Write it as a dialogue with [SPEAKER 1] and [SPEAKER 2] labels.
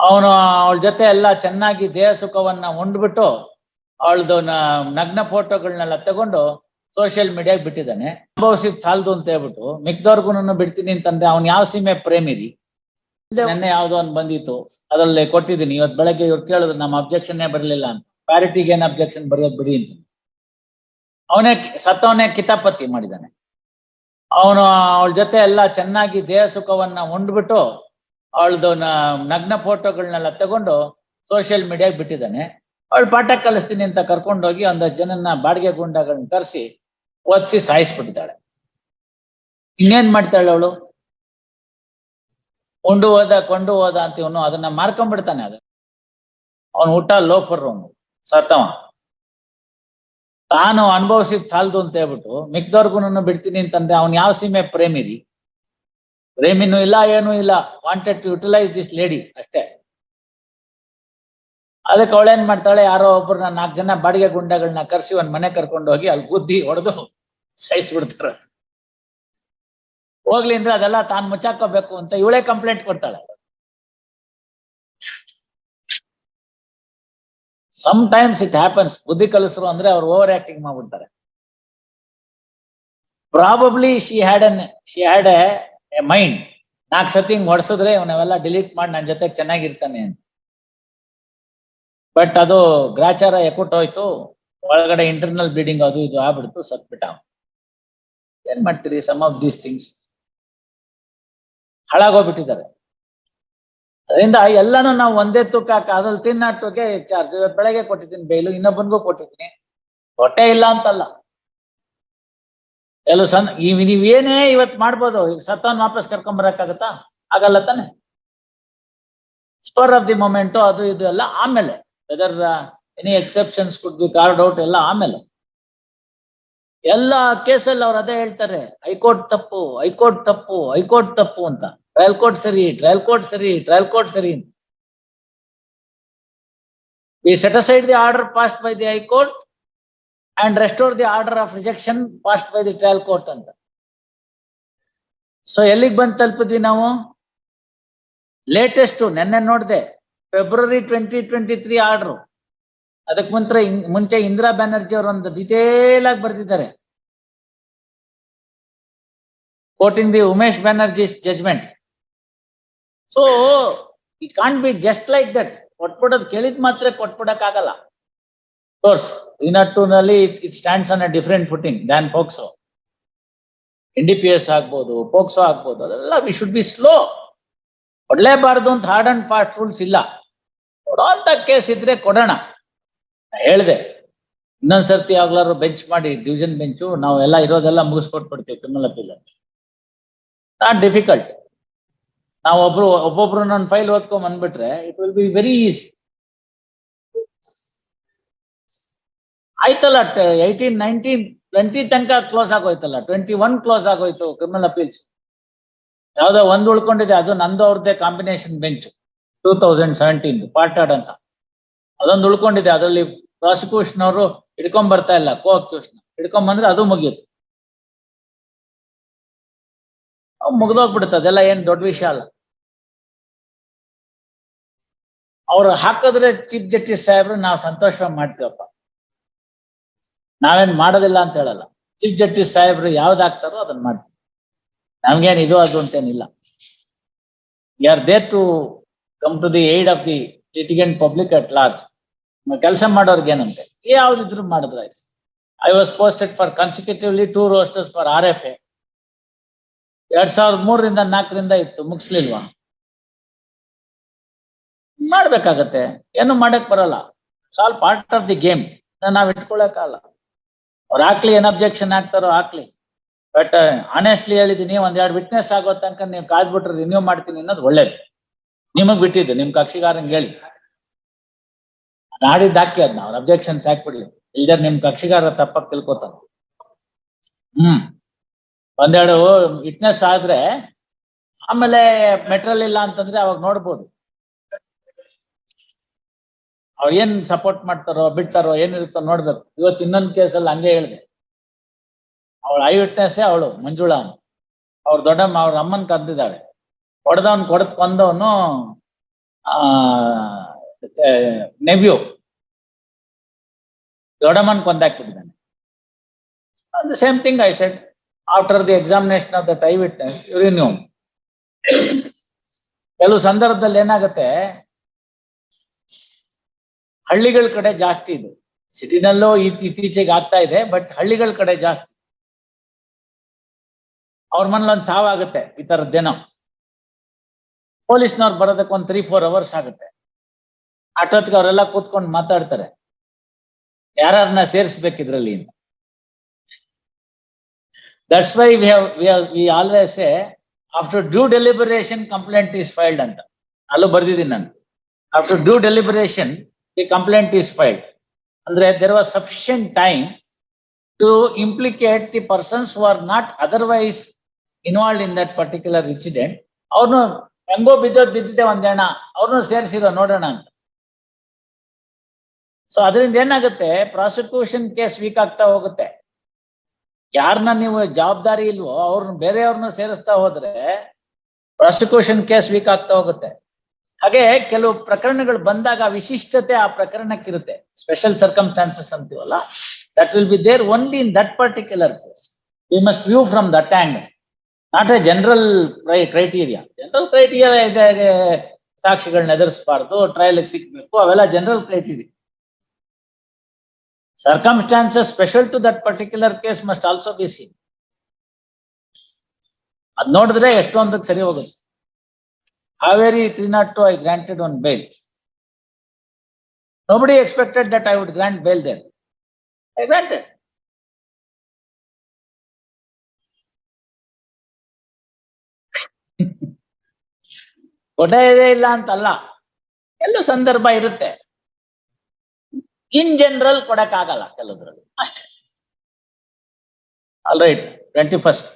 [SPEAKER 1] ಅವನು ಅವಳ ಜೊತೆ ಎಲ್ಲ ಚೆನ್ನಾಗಿ ದೇಹ ಸುಖವನ್ನ ಉಂಡ್ಬಿಟ್ಟು ಅವಳದು ನಗ್ನ ಫೋಟೋಗಳನ್ನೆಲ್ಲ ತಗೊಂಡು ಸೋಷಿಯಲ್ ಮೀಡಿಯಾಗೆ ಬಿಟ್ಟಿದ್ದಾನೆ. ಅನುಭವಿಸಿದ್ ಸಾಲದು ಅಂತ ಹೇಳ್ಬಿಟ್ಟು ಮಿಕ್ದವ್ರಿಗೂ ಬಿಡ್ತೀನಿ ಅಂತಂದ್ರೆ ಅವ್ನು ಯಾವ ಸೀಮೆ ಪ್ರೇಮಿರಿ. ನೆನ್ನೆ ಯಾವ್ದೋ ಒಂದು ಬಂದಿತ್ತು, ಅದ್ರಲ್ಲಿ ಕೊಟ್ಟಿದ್ದೀನಿ. ಇವತ್ತು ಬೆಳಗ್ಗೆ ಇವ್ರು ಕೇಳಿದ್ರು, ನಮ್ಮ ಅಬ್ಜೆಕ್ಷನ್ ಬರ್ಲಿಲ್ಲ ಅಂತ. ಪ್ಯಾರಿಟಿಗೆ ಏನ್ ಅಬ್ಜೆಕ್ಷನ್ ಬರೆಯೋದ್ ಬಿಡಿ ಅಂತ. ಅವನೇ ಸತ್ತವನೇ ಕಿತಾಪತಿ ಮಾಡಿದ್ದಾನೆ. ಅವನು ಅವಳ ಜೊತೆ ಎಲ್ಲ ಚೆನ್ನಾಗಿ ದೇಹ ಸುಖವನ್ನ ಉಂಡ್ಬಿಟ್ಟು ಅವಳದು ನಗ್ನ ಫೋಟೋಗಳನ್ನೆಲ್ಲ ತಗೊಂಡು ಸೋಷಿಯಲ್ ಮೀಡಿಯಾಗೆ ಬಿಟ್ಟಿದ್ದಾನೆ. ಅವಳು ಪಾಠ ಕಲಿಸ್ತೀನಿ ಅಂತ ಕರ್ಕೊಂಡೋಗಿ ಒಂದಷ್ಟು ಜನನ್ನ ಬಾಡಿಗೆ ಗುಂಡಗಳನ್ನ ಕರೆಸಿ ಓದಿಸಿ ಸಾಯಿಸ್ಬಿಟ್ಟಿದ್ದಾಳೆ. ಇನ್ನೇನ್ ಮಾಡ್ತಾಳೆ ಅವಳು? ಕೊಂಡು ಹೋದ ಅಂತ ಇವನು ಅದನ್ನ ಮಾರ್ಕೊಂಡ್ಬಿಡ್ತಾನೆ. ಅದು ಅವನು ಊಟ ಲೋಫರ್, ಅವನು ಸತ್ತವ. ತಾನು ಅನುಭವಿಸಿದ್ ಸಾಲದು ಅಂತ ಹೇಳ್ಬಿಟ್ಟು ಮಿಕ್ದವ್ರಿಗೂ ಬಿಡ್ತೀನಿ ಅಂತಂದ್ರೆ ಅವ್ನು ಯಾವ ಸೀಮೆ ಪ್ರೇಮಿರಿ. ಪ್ರೇಮಿನೂ ಇಲ್ಲ, ಏನೂ ಇಲ್ಲ. Wanted to utilise this lady ಅಷ್ಟೇ. ಅದಕ್ಕೆ ಅವಳೇನ್ ಮಾಡ್ತಾಳೆ, ಯಾರೋ ಒಬ್ಬರನ್ನ 4 ಜನ ಬಾಡಿಗೆ ಗುಂಡಗಳನ್ನ ಕರ್ಸಿ ಒಂದ್ ಮನೆ ಕರ್ಕೊಂಡು ಹೋಗಿ ಅಲ್ಲಿ ಬುದ್ಧಿ ಹೊಡೆದು ಸಾಯಿಸ್ಬಿಡ್ತಾರ. ಹೋಗ್ಲಿ ಅಂದ್ರೆ ಅದೆಲ್ಲ ತಾನು ಮುಚ್ಚಾಕೋಬೇಕು ಅಂತ ಇವಳೇ ಕಂಪ್ಲೇಂಟ್ ಕೊಡ್ತಾಳೆ. Sometimes it happens. ಬುದ್ಧಿ ಕಲಿಸರು ಅಂದ್ರೆ ಅವ್ರು ಓವರ್ ಆಕ್ಟಿಂಗ್ ಮಾಡ್ಬಿಡ್ತಾರೆ. Probably she had a mind. 4 ಸತಿ ಹಿಂಗ್ ಹೊಡ್ಸಿದ್ರೆ ಅವನೆಲ್ಲ ಡಿಲೀಟ್ ಮಾಡಿ ನನ್ನ ಜೊತೆ ಚೆನ್ನಾಗಿರ್ತಾನೆ ಅಂತ. ಬಟ್ ಅದು ಗ್ರಾಚಾರ ಎಕ್ಕುಟ್ಟೋಯ್ತು, ಒಳಗಡೆ ಇಂಟರ್ನಲ್ ಬ್ಲೀಡಿಂಗ್ ಅದು ಇದು ಆಗ್ಬಿಡ್ತು, ಸತ್ಬಿಟ್ಟ. ಏನ್ ಮಾಡ್ತೀರಿ? ಸಮ್ ಆಫ್ ದೀಸ್ ಥಿಂಗ್ಸ್ ಹಾಳಾಗೋಗ್ಬಿಟ್ಟಿದ್ದಾರೆ. ಅದರಿಂದ ಎಲ್ಲಾನು ನಾವು ಒಂದೇ ತೂಕ ಅದ್ರಲ್ಲಿ ತಿನ್ನಟ್ಟುಗೆ ಚಾರ್ಜ್. ಬೆಳಗ್ಗೆ ಕೊಟ್ಟಿದ್ದೀನಿ ಬೈಲು, ಇನ್ನೊಬ್ಬನಿಗೂ ಕೊಟ್ಟಿದ್ದೀನಿ. ಹೊಟ್ಟೆ ಇಲ್ಲ ಅಂತಲ್ಲ, ನೀವೇನೇ ಇವತ್ ಮಾಡ್ಬೋದು. ಈಗ ಸತ್ತವನ್ ವಾಪಸ್ ಕರ್ಕೊಂಡ್ ಬರಕ್ಕಾಗತ್ತಾ? ಆಗಲ್ಲ ತಾನೆ. ಸ್ಪರ್ ಆಫ್ ದಿ ಮೊಮೆಂಟು ಅದು ಇದು ಎಲ್ಲ ಆಮೇಲೆ, whether any exceptions could be carved out ಎಲ್ಲ ಆಮೇಲೆ. ಎಲ್ಲ ಕೇಸಲ್ಲಿ ಅವ್ರು ಅದೇ ಹೇಳ್ತಾರೆ, ಹೈಕೋರ್ಟ್ ತಪ್ಪು, ಹೈಕೋರ್ಟ್ ತಪ್ಪು, ಹೈಕೋರ್ಟ್ ತಪ್ಪು ಅಂತ. ಟ್ರಯಲ್ ಕೋರ್ಟ್ ಸರಿ, ಟ್ರಯಲ್ ಕೋರ್ಟ್ ಸರಿ, ಟ್ರಯಲ್ ಕೋರ್ಟ್ ಸರಿ. We set aside the order passed by the High Court and restore the order of rejection passed by the trial court ಅಂತ. ಸೊ ಎಲ್ಲಿಗೆ ಬಂದು ತಲುಪಿದ್ವಿ ನಾವು? ಲೇಟೆಸ್ಟ್ ನೆನ್ನೆ ನೋಡಿದೆ, ಫೆಬ್ರವರಿ 2023 ಆರ್ಡರ್. ಅದಕ್ಕೆ ಮುಂಚೆ ಇಂದಿರಾ ಬ್ಯಾನರ್ಜಿ ಅವರು ಒಂದು ಡಿಟೇಲ್ ಆಗಿ ಬರ್ದಿದ್ದಾರೆ, quoting the Umesh Banerjee's judgment. So it can't be just like that. ಕೊಟ್ಬಿಡೋದು ಕೇಳಿದ್ ಮಾತ್ರ ಕೊಟ್ಬಿಡಕ್ ಆಗಲ್ಲ. ಕೋರ್ಸ್ ನಲ್ಲಿ it stands on a different footing than POCSO. NDPS ಆಗ್ಬೋದು, ಪೋಕ್ಸೋ ಆಗ್ಬೋದು, ಅದೆಲ್ಲ ವಿ ಶುಡ್ ಬಿ ಸ್ಲೋ. ಕೊಡ್ಲೇಬಾರ್ದು ಅಂತ ಹಾರ್ಡ್ ಅಂಡ್ ಫಾಸ್ಟ್ ರೂಲ್ಸ್ ಇಲ್ಲ. ಕೊಡೋಂತ ಕೇಸ್ ಇದ್ರೆ ಕೊಡೋಣ. ಹೇಳ್ದೆ, ಇನ್ನೊಂದ್ಸರ್ತಿ ಯಾವಾಗ್ಲಾರು ಬೆಂಚ್ ಮಾಡಿ, ಡಿವಿಷನ್ ಬೆಂಚು, ನಾವು ಎಲ್ಲ ಇರೋದೆಲ್ಲ ಮುಗಿಸ್ಕೊಟ್ಬಿಡ್ತೀವಿ ಕ್ರಿಮಿನಲ್ ಅಪೀಲ್. Not difficult. ನಾವು ಒಬ್ಬೊಬ್ರು ನನ್ನ ಫೈಲ್ ಓದ್ಕೊಂಡ್ ಬಂದ್ಬಿಟ್ರೆ it will be very easy. ಆಯ್ತಲ್ಲ, 18, 19, 20 ತನಕ ಕ್ಲೋಸ್ ಆಗೋಯ್ತಲ್ಲ. 21 ಕ್ಲೋಸ್ ಆಗೋಯ್ತು ಕ್ರಿಮಿನಲ್ ಅಪೀಲ್ಸ್. ಯಾವ್ದೋ ಒಂದು ಉಳ್ಕೊಂಡಿದೆ, ಅದು ನಂದು ಅವ್ರದ್ದೇ ಕಾಂಬಿನೇಷನ್ ಬೆಂಚ್ 2017 ಪಾರ್ಟಾಡ್ ಅಂತ. ಅದೊಂದು ಉಳ್ಕೊಂಡಿದೆ. ಅದರಲ್ಲಿ ಪ್ರಾಸಿಕ್ಯೂಷನ್ ಅವರು ಹಿಡ್ಕೊಂಡ್ ಬರ್ತಾ ಇಲ್ಲ, ಕೋ ಅಕ್ಯೂಷನ್ ಹಿಡ್ಕೊಂಡ್ ಬಂದ್ರೆ ಅದು ಮುಗಿಯುತ್ತೆ, ಮುಗ್ದೋಗ್ಬಿಡುತ್ತೆ. ಅದೆಲ್ಲ ಏನ್ ದೊಡ್ಡ ವಿಷಯ ಅಲ್ಲ. ಅವ್ರು ಹಾಕಿದ್ರೆ ಚೀಫ್ ಜಸ್ಟಿಸ್ ಸಾಹೇಬ್ರು ನಾವು ಸಂತೋಷವಾಗಿ ಮಾಡ್ತೀವಪ್ಪ, ನಾವೇನ್ ಮಾಡೋದಿಲ್ಲ ಅಂತ ಹೇಳಲ್ಲ. ಚೀಫ್ ಜಸ್ಟಿಸ್ ಸಾಹೇಬ್ರು ಯಾವ್ದು ಹಾಕ್ತಾರೋ ಅದನ್ನ ಮಾಡ್ತೀವಿ. ನಮ್ಗೇನ್ ಇದು ಅದು ಅಂತೇನಿಲ್ಲ. We are there to come to the aid of the litigant public at large. ಕೆಲಸ ಮಾಡೋರ್ಗೆ ಏನಂತೆ ಯಾವ್ದಿದ್ರು ಮಾಡಿದ್ರೆ ಆಯ್ತು. I was posted for consecutively 2 rosters for RFA. 2003ರಿಂದ 4ರಿಂದ ಇತ್ತು, ಮುಗಿಸ್ಲಿಲ್ವಾ? ಮಾಡ್ಬೇಕಾಗತ್ತೆ, ಏನು ಮಾಡಕ್ ಬರಲ್ಲ. It's all part of the game. ನಾವ್ ಇಟ್ಕೊಳಕ್ಕಾಗಲ್ಲ. ಅವ್ರು ಹಾಕ್ಲಿ, ಏನ್ ಅಬ್ಜೆಕ್ಷನ್ ಹಾಕ್ತಾರೋ ಹಾಕ್ಲಿ. ಬಟ್ ಆನೆಸ್ಟ್ಲಿ ಹೇಳಿದೀನಿ, 1-2 ವಿಟ್ನೆಸ್ ಆಗೋ ತನಕ ನೀವು ಕಾದ್ಬಿಟ್ರೆ ರಿನ್ಯೂ ಮಾಡ್ತೀನಿ ಅನ್ನೋದು ಒಳ್ಳೇದು. ನಿಮಗ್ ಬಿಟ್ಟಿದ್ದು, ನಿಮ್ ಕಕ್ಷಿಗಾರಂಗೆ ಹೇಳಿ ನಾಡಿದ್ದು ಹಾಕಿ ಅದ್ನ. ಅವ್ರ ಅಬ್ಜೆಕ್ಷನ್ಸ್ ಹಾಕ್ಬಿಡ್ಲಿ, ಇಲ್ದಾರೆ ನಿಮ್ ಕಕ್ಷಿಗಾರ ತಪ್ಪಾಗಿ ತಿಳ್ಕೊತಾನ. 1-2 ವಿಟ್ನೆಸ್ ಆದ್ರೆ ಆಮೇಲೆ ಮೆಟೀರಿಯಲ್ ಇಲ್ಲ ಅಂತಂದ್ರೆ ಅವಾಗ ನೋಡ್ಬೋದು ಅವ್ರು ಏನ್ ಸಪೋರ್ಟ್ ಮಾಡ್ತಾರೋ ಬಿಡ್ತಾರೋ ಏನಿರುತ್ತೋ ನೋಡ್ಬೇಕು. ಇವತ್ತು ಇನ್ನೊಂದು ಕೇಸಲ್ಲಿ ಹಂಗೆ ಹೇಳಿದೆ, ಅವಳು ಐ ವಿಟ್ನೆಸ್ಸೇ ಅವಳು ಮಂಜುಳಾ. ಅವ್ರ ದೊಡ್ಡಮ್ಮ ಅವ್ರ ಅಮ್ಮನ್ ಕದ್ದಿದ್ದಾಳೆ. ಹೊಡೆದವನ್ ಕೊಂದವನು nephew ದೊಡ್ಡಮ್ಮನ್ ಕೊಂದಾಕ್ಬಿಟ್ಟಿದ್ದಾನೆ. The same thing I said after the examination of that eyewitness, you knew. ಕೆಲವು ಸಂದರ್ಭದಲ್ಲಿ ಏನಾಗುತ್ತೆ, ಹಳ್ಳಿಗಳ ಕಡೆ ಜಾಸ್ತಿ ಇದು, ಸಿಟಿನಲ್ಲೂ ಇತ್ತೀಚೆಗೆ ಆಗ್ತಾ ಇದೆ, ಬಟ್ ಹಳ್ಳಿಗಳ ಕಡೆ ಜಾಸ್ತಿ. ಅವ್ರ ಮನೇಲಿ ಒಂದು ಸಾವಾಗುತ್ತೆ ಈ ತರದ್ದೇನೋ, ಪೊಲೀಸ್ನವ್ರು ಬರೋದಕ್ಕೆ ಒಂದು 3-4 hours ಆಗುತ್ತೆ. ಅಷ್ಟೊತ್ತಿಗೆ ಅವರೆಲ್ಲ ಕೂತ್ಕೊಂಡು ಮಾತಾಡ್ತಾರೆ, ಯಾರನ್ನ ಸೇರಿಸ್ಬೇಕಿದ್ರಲ್ಲಿ ಅಂತ. That's why we always say after due deliberation complaint is filed ಅಂತ ಅಲ್ಲೂ ಬರ್ದಿದ್ದೀನಿ ನಾನು. After due deliberation the complaint is filed. ಅಂದ್ರೆ there was sufficient time to implicate the persons who are not otherwise involved in that particular incident. ಅವ್ರನ್ನು ಹೆಂಗೋ ಬಿದ್ದಿದೆ ಒಂದೇಣ, ಅವ್ರನ್ನು ಸೇರಿಸಿರೋ ನೋಡೋಣ ಅಂತ. ಸೊ ಅದರಿಂದ ಏನಾಗುತ್ತೆ, ಪ್ರಾಸಿಕ್ಯೂಷನ್ ಕೇಸ್ ವೀಕ್ ಆಗ್ತಾ ಹೋಗುತ್ತೆ. ಯಾರನ್ನ ನೀವು ಜವಾಬ್ದಾರಿ ಇಲ್ವೋ ಅವ್ರನ್ನ ಬೇರೆಯವ್ರನ್ನ ಸೇರಿಸ್ತಾ ಹೋದ್ರೆ ಪ್ರಾಸಿಕ್ಯೂಷನ್ ಕೇಸ್ ವೀಕ್ ಆಗ್ತಾ ಹೋಗುತ್ತೆ. ಹಾಗೆ ಕೆಲವು ಪ್ರಕರಣಗಳು ಬಂದಾಗ ವಿಶಿಷ್ಟತೆ ಆ ಪ್ರಕರಣಕ್ಕಿರುತ್ತೆ, ಸ್ಪೆಷಲ್ ಸರ್ಕಮ್ಸ್ಟಾನ್ಸಸ್ ಅಂತೀವಲ್ಲ, that will be there only in that particular case. We must view from that angle, not a general criteria. General criteria ಇದೆ, ಸಾಕ್ಷಿಗಳನ್ನ ಎದುರಿಸಬಾರ್ದು, ಟ್ರಯಲ್ ಸಿಕ್ಬೇಕು, ಅವೆಲ್ಲ general criteria. Circumstances special to that particular case must also be seen. ಅದ್ ನೋಡಿದ್ರೆ ಎಷ್ಟೊಂದಕ್ಕೆ ಸರಿ ಹೋಗುತ್ತೆ. Haveri 302 I granted on bail. Nobody expected that I would grant bail there. I granted. ಕೊಡೋದೇ ಇಲ್ಲ ಅಂತಲ್ಲ, ಎಲ್ಲೂ ಸಂದರ್ಭ ಇರುತ್ತೆ. ಇನ್ ಜನರಲ್ ಕೊಡಕ್ಕಾಗಲ್ಲ ಕೆಲವದ್ರಲ್ಲಿ ಅಷ್ಟೇ. All right, 21st.